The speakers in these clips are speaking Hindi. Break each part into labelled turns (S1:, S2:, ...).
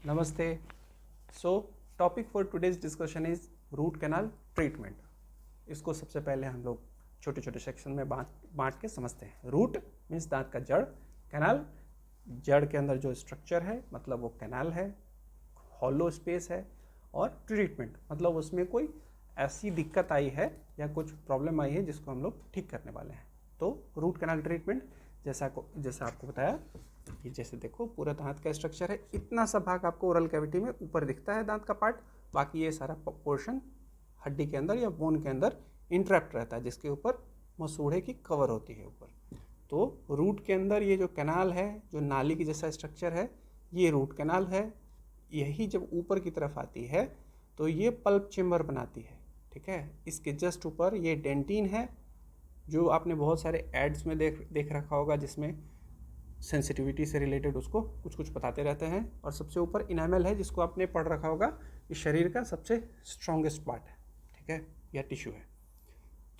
S1: नमस्ते। So topic for today's discussion is root canal treatment. इसको सबसे पहले हम लोग छोटे छोटे सेक्शन में बांट के समझते हैं। रूट मीन्स दांत का जड़, कैनाल जड़ के अंदर जो स्ट्रक्चर है मतलब वो कैनाल है, हॉलो स्पेस है, और ट्रीटमेंट मतलब उसमें कोई ऐसी दिक्कत आई है या कुछ प्रॉब्लम आई है जिसको हम लोग ठीक करने वाले हैं। तो रूट कैनाल ट्रीटमेंट जैसा आपको बताया कि जैसे देखो पूरा दांत का स्ट्रक्चर है, इतना सा भाग आपको ओरल कैविटी में ऊपर दिखता है दांत का पार्ट, बाकी ये सारा पोर्शन हड्डी के अंदर या बोन के अंदर इंट्रैप्ट रहता है जिसके ऊपर मसूड़े की कवर होती है ऊपर। तो रूट के अंदर ये जो कैनाल है, जो नाली की जैसा स्ट्रक्चर है, ये रूट कैनाल है। यही जब ऊपर की तरफ आती है तो ये पल्प चेम्बर बनाती है, ठीक है। इसके जस्ट ऊपर ये डेंटिन है, जो आपने बहुत सारे एड्स में देख रखा होगा जिसमें सेंसिटिविटी से रिलेटेड उसको कुछ कुछ बताते रहते हैं। और सबसे ऊपर इनामल है जिसको आपने पढ़ रखा होगा कि शरीर का सबसे स्ट्रॉन्गेस्ट पार्ट है, ठीक है, या टिश्यू है।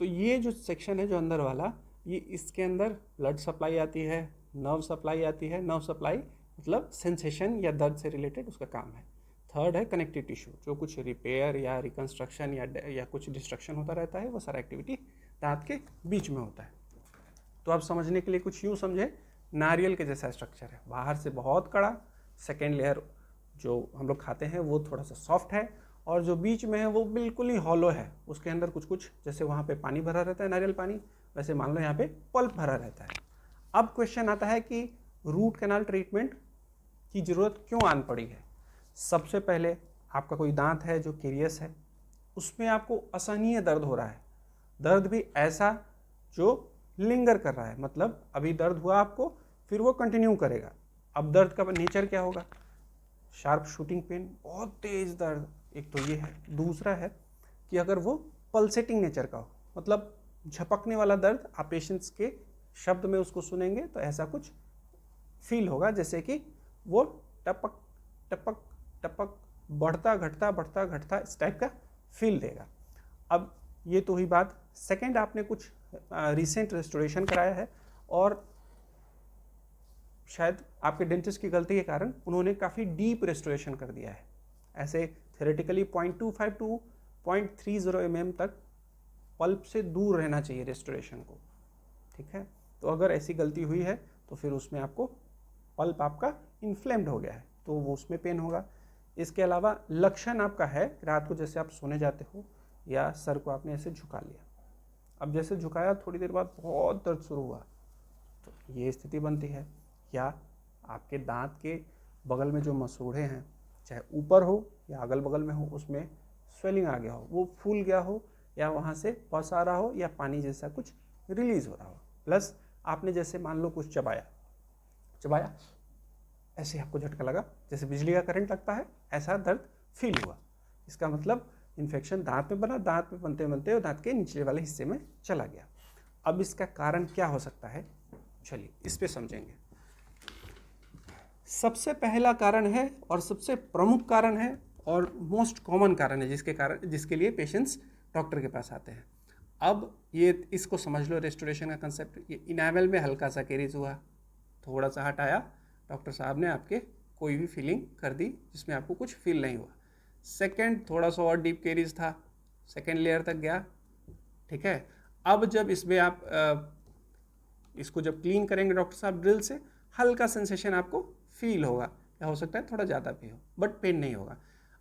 S1: तो ये जो सेक्शन है जो अंदर वाला, ये इसके अंदर ब्लड सप्लाई आती है, नर्व सप्लाई आती है। नर्व सप्लाई मतलब सेंसेशन या दर्द से रिलेटेड उसका काम है। थर्ड है कनेक्टिव टिश्यू, जो कुछ रिपेयर या रिकन्स्ट्रक्शन या कुछ डिस्ट्रक्शन होता रहता है, वो सारा एक्टिविटी दांत के बीच में होता है। तो आप समझने के लिए कुछ यूँ समझे, नारियल के जैसा स्ट्रक्चर है, बाहर से बहुत कड़ा, सेकेंड लेयर जो हम लोग खाते हैं वो थोड़ा सा सॉफ्ट है, और जो बीच में है वो बिल्कुल ही हॉलो है। उसके अंदर कुछ कुछ जैसे वहाँ पे पानी भरा रहता है नारियल पानी, वैसे मान लो यहाँ पे पल्प भरा रहता है। अब क्वेश्चन आता है कि रूट कैनाल ट्रीटमेंट की ज़रूरत क्यों आन पड़ी है। सबसे पहले आपका कोई दांत है जो केरियस है, उसमें आपको असहनीय दर्द हो रहा है, दर्द भी ऐसा जो लिंगर कर रहा है, मतलब अभी दर्द हुआ आपको, फिर वो कंटिन्यू करेगा। अब दर्द का नेचर क्या होगा, शार्प शूटिंग पेन, बहुत तेज दर्द, एक तो ये है। दूसरा है कि अगर वो पल्सेटिंग नेचर का हो, मतलब झपकने वाला दर्द, आप पेशेंट्स के शब्द में उसको सुनेंगे तो ऐसा कुछ फील होगा जैसे कि वो टपक टपक टपक बढ़ता घटता इस टाइप का फील देगा। अब ये तो हुई बात। सेकंड, आपने कुछ रिसेंट रेस्टोरेशन कराया है और शायद आपके डेंटिस्ट की गलती के कारण उन्होंने काफ़ी डीप रेस्टोरेशन कर दिया है। ऐसे थेरेटिकली 0.25 टू 0.30 mm तक पल्प से दूर रहना चाहिए रेस्टोरेशन को, ठीक है। तो अगर ऐसी गलती हुई है तो फिर उसमें आपको पल्प आपका इन्फ्लेम्ड हो गया है तो वो उसमें पेन होगा। इसके अलावा लक्षण आपका है रात को जैसे आप सोने जाते हो या सर को आपने ऐसे झुका लिया, अब जैसे झुकाया थोड़ी देर बाद बहुत दर्द शुरू हुआ, तो ये स्थिति बनती है। या आपके दांत के बगल में जो मसूड़े हैं, चाहे ऊपर हो या अगल बगल में हो, उसमें स्वेलिंग आ गया हो, वो फूल गया हो, या वहाँ से पस आ रहा हो, या पानी जैसा कुछ रिलीज हो रहा हो। प्लस आपने जैसे मान लो कुछ चबाया, ऐसे आपको झटका लगा, जैसे बिजली का करंट लगता है, ऐसा दर्द फील हुआ। इसका मतलब इन्फेक्शन दांत में बना, दांत में बनते बनते दांत के निचले वाले हिस्से में चला गया। अब इसका कारण क्या हो सकता है, चलिए इस पे समझेंगे। सबसे पहला कारण है और सबसे प्रमुख कारण है और मोस्ट कॉमन कारण है जिसके लिए पेशेंट्स डॉक्टर के पास आते हैं। अब ये इसको समझ लो, रेस्टोरेशन का कंसेप्ट, ये इनामल में हल्का सा केरीज हुआ, थोड़ा सा हटाया, डॉक्टर साहब ने आपके कोई भी फीलिंग कर दी जिसमें आपको कुछ फील नहीं हुआ। सेकेंड, थोड़ा सा और डीप केरीज था, सेकेंड लेयर तक गया, ठीक है। अब जब इसमें आप इसको जब क्लीन करेंगे डॉक्टर साहब ड्रिल से, हल्का सेंसेशन आपको फील होगा, या हो सकता है थोड़ा ज़्यादा भी हो, बट पेन नहीं होगा।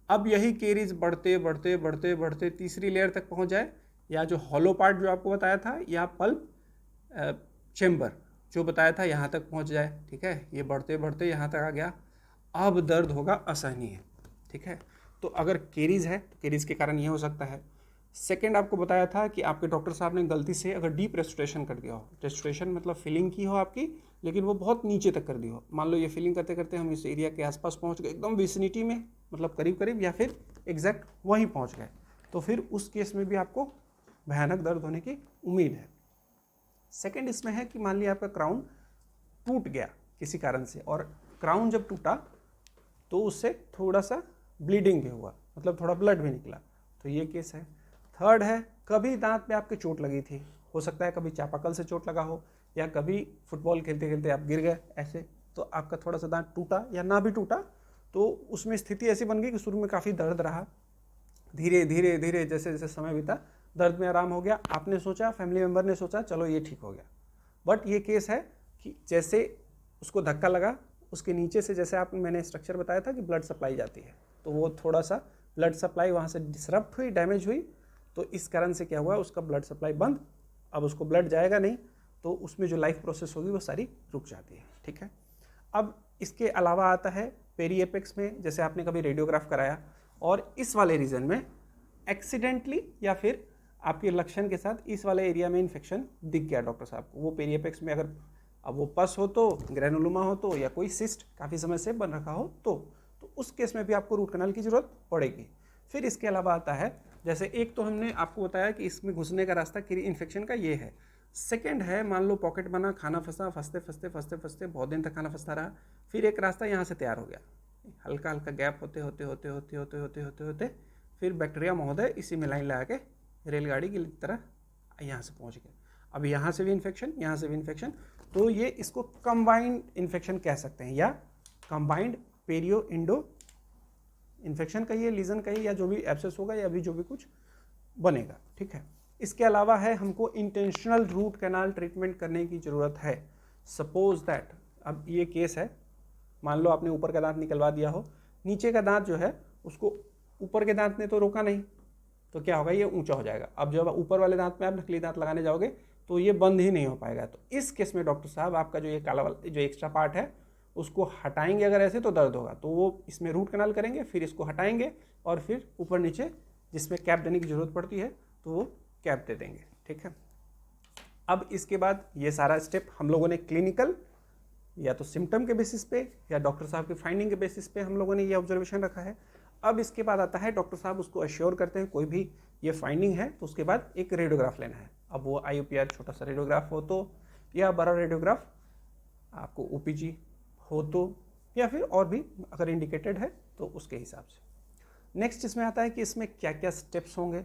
S1: अब यही केरीज बढ़ते बढ़ते बढ़ते बढ़ते तीसरी लेयर तक पहुंच जाए, या जो हॉलो पार्ट जो आपको बताया था, या पल्प चेम्बर जो बताया था, यहाँ तक पहुँच जाए, ठीक है। ये बढ़ते बढ़ते यहाँ तक आ गया, अब दर्द होगा असहनीय, ठीक है। तो अगर केरीज है तो केरीज के कारण ये हो सकता है। सेकेंड, आपको बताया था कि आपके डॉक्टर साहब ने गलती से अगर डीप रेस्टोरेशन कर दिया हो, रेस्टोरेशन मतलब फिलिंग की हो आपकी, लेकिन वो बहुत नीचे तक कर दी हो। मान लो ये फिलिंग करते करते हम इस एरिया के आसपास पहुंच गए, एकदम विसिनिटी में, मतलब करीब करीब, या फिर एग्जैक्ट वहीं पहुंच गए, तो फिर उस केस में भी आपको भयानक दर्द होने की उम्मीद है। सेकेंड इसमें है कि मान लिया आपका क्राउन टूट गया किसी कारण से, और क्राउन जब टूटा तो उससे थोड़ा सा ब्लीडिंग भी हुआ, मतलब थोड़ा ब्लड भी निकला, तो ये केस है। थर्ड है, कभी दांत में आपके चोट लगी थी, हो सकता है कभी चापाकल से चोट लगा हो, या कभी फुटबॉल खेलते खेलते आप गिर गए ऐसे, तो आपका थोड़ा सा दांत टूटा या ना भी टूटा तो उसमें स्थिति ऐसी बन गई कि शुरू में काफ़ी दर्द रहा, धीरे धीरे धीरे जैसे जैसे समय बीता दर्द में आराम हो गया, आपने सोचा, फैमिली मेम्बर ने सोचा चलो ये ठीक हो गया। बट ये केस है कि जैसे उसको धक्का लगा, उसके नीचे से जैसे आप मैंने स्ट्रक्चर बताया था कि ब्लड सप्लाई जाती है, तो वो थोड़ा सा ब्लड सप्लाई वहाँ से डिसरप्ट हुई, डैमेज हुई, तो इस कारण से क्या हुआ, उसका ब्लड सप्लाई बंद, अब उसको ब्लड जाएगा नहीं, तो उसमें जो लाइफ प्रोसेस होगी वो सारी रुक जाती है। ठीक है, अब इसके अलावा आता है पेरी एपेक्स में, जैसे आपने कभी रेडियोग्राफ कराया और इस वाले रीजन में एक्सीडेंटली या फिर आपके लक्षण के साथ इस वाले एरिया में इन्फेक्शन दिख गया डॉक्टर साहब को, वो पेरी एपेक्स में अगर अब वो पस हो तो, ग्रेनुलोमा हो तो, या कोई सिस्ट काफ़ी समय से बन रखा हो तो उस केस में भी आपको रूट कनाल की ज़रूरत पड़ेगी। फिर इसके अलावा आता है, जैसे एक तो हमने आपको बताया कि इसमें घुसने का रास्ता इन्फेक्शन का ये है। सेकंड है, मान लो पॉकेट बना, खाना फंसा, फंसते बहुत दिन तक खाना फंसता रहा, फिर एक रास्ता यहाँ से तैयार हो गया, हल्का हल्का गैप होते होते होते होते होते होते होते होते फिर बैक्टीरिया महोदय इसी में लाइन लगा के रेलगाड़ी की तरह यहाँ से पहुँच गए। अब यहाँ से भी इन्फेक्शन, यहाँ से भी इन्फेक्शन, तो ये इसको कंबाइंड इन्फेक्शन कह सकते हैं, या कंबाइंड पेरियो इंडो इन्फेक्शन कहिए, लीजन कहिए, या जो भी एब्सेस होगा या भी जो भी कुछ बनेगा। ठीक है, इसके अलावा है हमको इंटेंशनल रूट कैनाल ट्रीटमेंट करने की ज़रूरत है। सपोज दैट अब ये केस है, मान लो आपने ऊपर का दांत निकलवा दिया हो, नीचे का दांत जो है उसको ऊपर के दांत ने तो रोका नहीं, तो क्या होगा, ये ऊंचा हो जाएगा। अब जब ऊपर वाले दांत में आप नकली दांत लगाने जाओगे तो ये बंद ही नहीं हो पाएगा। तो इस केस में डॉक्टर साहब आपका जो ये काला वाला जो एक्स्ट्रा पार्ट है उसको हटाएंगे, अगर ऐसे तो दर्द होगा, तो वो इसमें रूट कैनाल करेंगे, फिर इसको हटाएंगे और फिर ऊपर नीचे जिसमें कैप देने की ज़रूरत पड़ती है तो वो कैप दे देंगे। ठीक है, अब इसके बाद ये सारा स्टेप हम लोगों ने क्लिनिकल या तो सिम्टम के बेसिस पे या डॉक्टर साहब की फाइंडिंग के बेसिस पे हम लोगों ने ये ऑब्जर्वेशन रखा है। अब इसके बाद आता है, डॉक्टर साहब उसको अश्योर करते हैं कोई भी ये फाइंडिंग है तो उसके बाद एक रेडियोग्राफ लेना है। अब वो IUPR छोटा सा रेडियोग्राफ हो तो, या बड़ा रेडियोग्राफ आपको OPG हो तो, या फिर और भी अगर इंडिकेटेड है तो उसके हिसाब से। नेक्स्ट इसमें आता है कि इसमें क्या क्या स्टेप्स होंगे।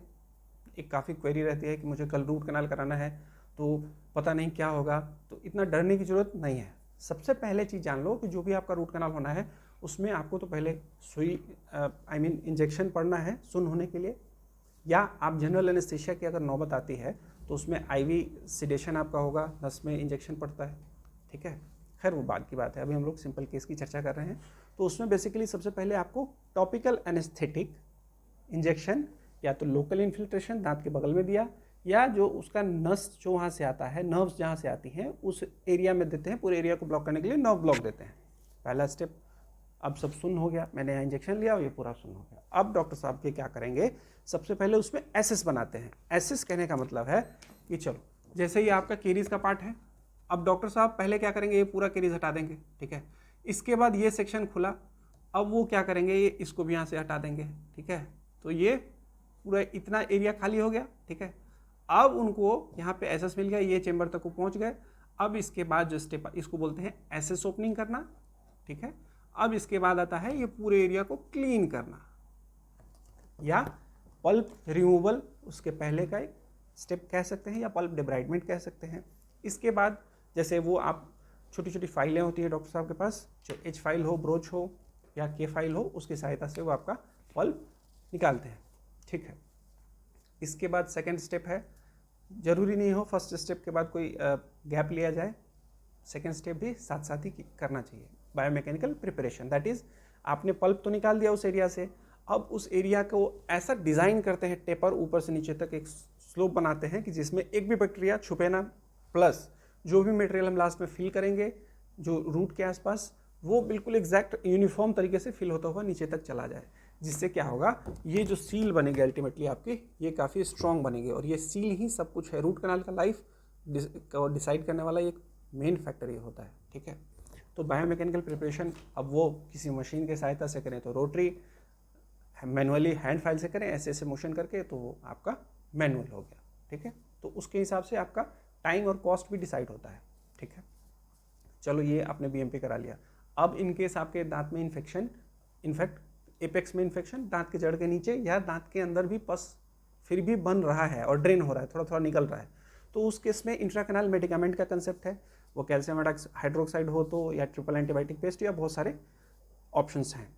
S1: एक काफ़ी क्वेरी रहती है कि मुझे कल रूट कैनाल कराना है तो पता नहीं क्या होगा, तो इतना डरने की ज़रूरत नहीं है। सबसे पहले चीज़ जान लो कि जो भी आपका रूट कैनाल होना है उसमें आपको तो पहले सुई इंजेक्शन पड़ना है सुन्न होने के लिए, या आप जनरल एनेस्थीसिया की अगर नौबत आती है तो उसमें IV सिडेशन आपका होगा, नस में इंजेक्शन पड़ता है। ठीक है, खैर वो बाद की बात है, अभी हम लोग सिंपल केस की चर्चा कर रहे हैं। तो उसमें बेसिकली सबसे पहले आपको टॉपिकल एनेस्थेटिक इंजेक्शन, या तो लोकल इन्फिल्ट्रेशन दांत के बगल में दिया, या जो उसका नस जो वहाँ से आता है, नर्व्स जहाँ से आती हैं उस एरिया में देते हैं, पूरे एरिया को ब्लॉक करने के लिए नर्व ब्लॉक देते हैं। पहला स्टेप, अब सब सुन्न हो गया, मैंने यहाँ इंजेक्शन लिया और ये पूरा सुन्न हो गया। अब डॉक्टर साहब के क्या करेंगे, सबसे पहले उसमें एसेस बनाते हैं। एसेस कहने का मतलब है कि चलो जैसे ये आपका केरीज का पार्ट है, अब डॉक्टर साहब पहले क्या करेंगे, ये पूरा केरीज हटा देंगे। ठीक है, इसके बाद ये सेक्शन खुला, अब वो क्या करेंगे, ये इसको भी यहाँ से हटा देंगे। ठीक है, तो ये पूरा इतना एरिया खाली हो गया। ठीक है, अब उनको यहाँ पे एसेस मिल गया, ये चेम्बर तक वो पहुँच गए। अब इसके बाद जो स्टेप, इसको बोलते हैं एसेस ओपनिंग करना। ठीक है, अब इसके बाद आता है ये पूरे एरिया को क्लीन करना, या पल्प रिमूवल उसके पहले का एक स्टेप कह सकते हैं, या पल्प डिब्राइडमेंट कह सकते हैं। इसके बाद जैसे वो आप छोटी छोटी फाइलें होती हैं डॉक्टर साहब के पास, जो H फाइल हो, ब्रोच हो या K फाइल हो, उसकी सहायता से वो आपका पल्प निकालते हैं। ठीक है, इसके बाद सेकेंड स्टेप है, जरूरी नहीं हो फर्स्ट स्टेप के बाद कोई गैप लिया जाए, सेकेंड स्टेप भी साथ साथ ही करना चाहिए। बायोमैकेनिकल प्रिपरेशन, दैट इज आपने पल्प तो निकाल दिया उस एरिया से, अब उस एरिया को ऐसा डिज़ाइन करते हैं, टेपर यूपर से नीचे तक एक स्लोप बनाते हैं कि जिसमें एक भी बैक्टीरिया छुपे ना, प्लस जो भी मटेरियल हम लास्ट में फिल करेंगे जो रूट के आसपास, वो बिल्कुल एग्जैक्ट यूनिफॉर्म तरीके से फिल होता हुआ नीचे तक चला जाए। जिससे क्या होगा, ये जो सील बनेगी अल्टीमेटली आपकी, ये काफ़ी स्ट्रॉन्ग बनेगी, और ये सील ही सब कुछ है। रूट कैनाल का लाइफ डिसाइड करने वाला एक मेन फैक्टर ये होता है। ठीक है, तो बायोमैकेनिकल प्रिपरेशन अब वो किसी मशीन के सहायता से करें तो रोटरी, मैनुअली हैंड फाइल से करें ऐसे ऐसे मोशन करके, तो वो आपका मैनुअल हो गया। ठीक है, तो उसके हिसाब से आपका टाइम और कॉस्ट भी डिसाइड होता है। ठीक है, चलो ये आपने BMP करा लिया। अब इन केस आपके दांत में इन्फेक्शन, इनफैक्ट एपेक्स में इन्फेक्शन, दांत के जड़ के नीचे या दांत के अंदर भी पस फिर भी बन रहा है और ड्रेन हो रहा है, थोड़ा थोड़ा निकल रहा है, तो उस केस में इंट्राकैनाल मेडिकामेंट का कंसेप्ट है। वो कैल्शियम हाइड्रोक्साइड हो तो, या ट्रिपल एंटीबायोटिक पेस्ट, या बहुत सारे ऑप्शंस हैं।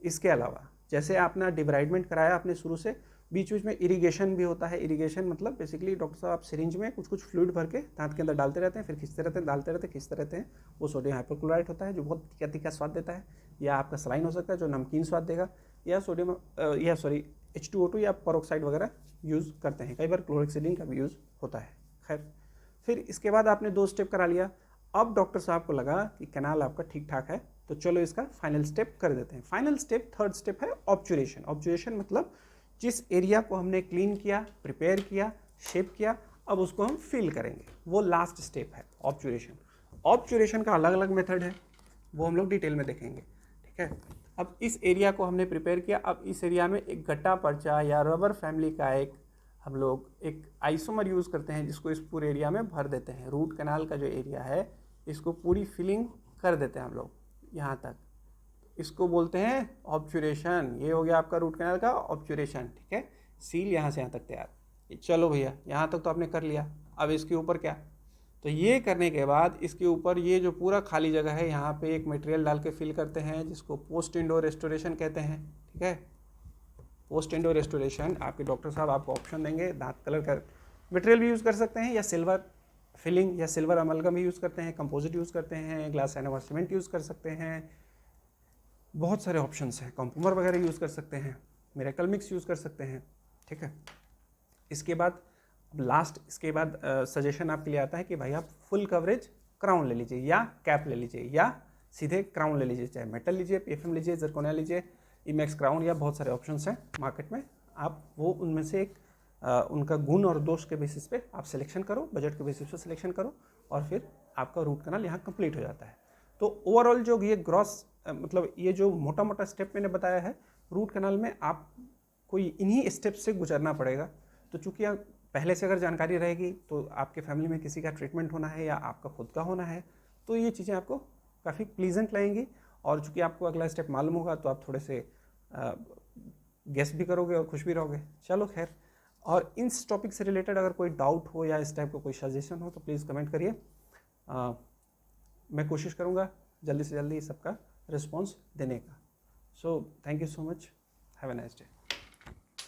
S1: इसके अलावा जैसे आपने डिब्राइडमेंट कराया आपने शुरू से, बीच बीच में इरिगेशन भी होता है। इरिगेशन मतलब बेसिकली डॉक्टर साहब आप सिरिंज में कुछ कुछ फ्लूइड भर के दांत के अंदर डालते रहते हैं, फिर खींचते रहते हैं, डालते रहते हैं, खींचते रहते हैं। वो सोडियम हाइपोक्लोराइट होता है जो बहुत तीखा तीखा स्वाद देता है, या आपका सलाइन हो सकता है जो नमकीन स्वाद देगा, या सोडियम या सॉरी H2O2 या पेरोक्साइड वगैरह यूज़ करते हैं, कई बार क्लोरोक्सिडिन का भी यूज़ होता है। खैर, फिर इसके बाद आपने 2 स्टेप करा लिया। अब डॉक्टर साहब को लगा कि कैनाल आपका ठीक ठाक है, तो चलो इसका फाइनल स्टेप कर देते हैं। फाइनल स्टेप, थर्ड स्टेप है ऑब्चुरेशन। ऑब्चुरेशन मतलब जिस एरिया को हमने क्लीन किया, प्रिपेयर किया, शेप किया, अब उसको हम फिल करेंगे, वो लास्ट स्टेप है ऑब्चुरेशन। ऑब्चुरेशन का अलग अलग मेथड है, वो हम लोग डिटेल में देखेंगे, ठीक है। अब इस एरिया को हमने प्रिपेयर किया, अब इस एरिया में एक गट्टा पर्चा या रबर फैमिली का एक हम लोग एक आइसोमर यूज़ करते हैं, जिसको इस पूरे एरिया में भर देते हैं। रूट कैनाल का जो एरिया है इसको पूरी फिलिंग कर देते हैं हम लोग यहाँ तक, इसको बोलते हैं ऑब्चुरेशन। ये हो गया आपका रूट कैनाल का ऑब्चुरेशन, ठीक है। सील यहाँ से यहाँ तक तैयार। चलो भैया, यहाँ तक तो आपने कर लिया, अब इसके ऊपर क्या? तो ये करने के बाद इसके ऊपर ये जो पूरा खाली जगह है यहाँ पे एक मटेरियल डाल के फिल करते हैं, जिसको पोस्ट इंडो रेस्टोरेशन कहते हैं, ठीक है। पोस्ट इंडो रेस्टोरेशन आपके डॉक्टर साहब आपको ऑप्शन देंगे, दांत कलर का मटेरियल भी यूज़ कर सकते हैं, या सिल्वर फिलिंग या सिल्वर अमलगम भी यूज़ करते हैं, कंपोजिट यूज़ करते हैं, ग्लास एनोवर सीमेंट यूज़ कर सकते हैं, बहुत सारे ऑप्शंस हैं। कंप्यूमर वगैरह यूज़ कर सकते हैं, मिरेकल मिक्स यूज़ कर सकते हैं, ठीक है। इसके बाद लास्ट, इसके बाद सजेशन आपके लिए आता है कि भाई आप फुल कवरेज क्राउन ले लीजिए या कैप ले लीजिए, या सीधे क्राउन ले लीजिए, चाहे मेटल लीजिए, PFM लीजिए, जर्कोनिया लीजिए, इमैक्स क्राउन, या बहुत सारे ऑप्शंस हैं मार्केट में। आप वो उनमें से एक उनका गुण और दोष के बेसिस पे आप सिलेक्शन करो, बजट के बेसिस पे सिलेक्शन करो, और फिर आपका रूट कैनाल यहाँ कंप्लीट हो जाता है। तो ओवरऑल जो ये ग्रॉस मतलब ये जो मोटा मोटा स्टेप मैंने बताया है रूट कैनाल में, आप कोई इन्हीं स्टेप से गुजरना पड़ेगा। तो चूँकि आप पहले से अगर जानकारी रहेगी तो आपके फैमिली में किसी का ट्रीटमेंट होना है या आपका खुद का होना है, तो ये चीज़ें आपको काफ़ी प्लीजेंट लगेंगी। और चूँकि आपको अगला स्टेप मालूम होगा तो आप थोड़े से गेस भी करोगे और खुश भी रहोगे। चलो खैर, और इस टॉपिक से रिलेटेड अगर कोई डाउट हो या इस टाइप का कोई सजेशन हो तो प्लीज़ कमेंट करिए। मैं कोशिश करूँगा जल्दी से जल्दी सबका रिस्पॉन्स देने का। So thank you so much, have a nice day.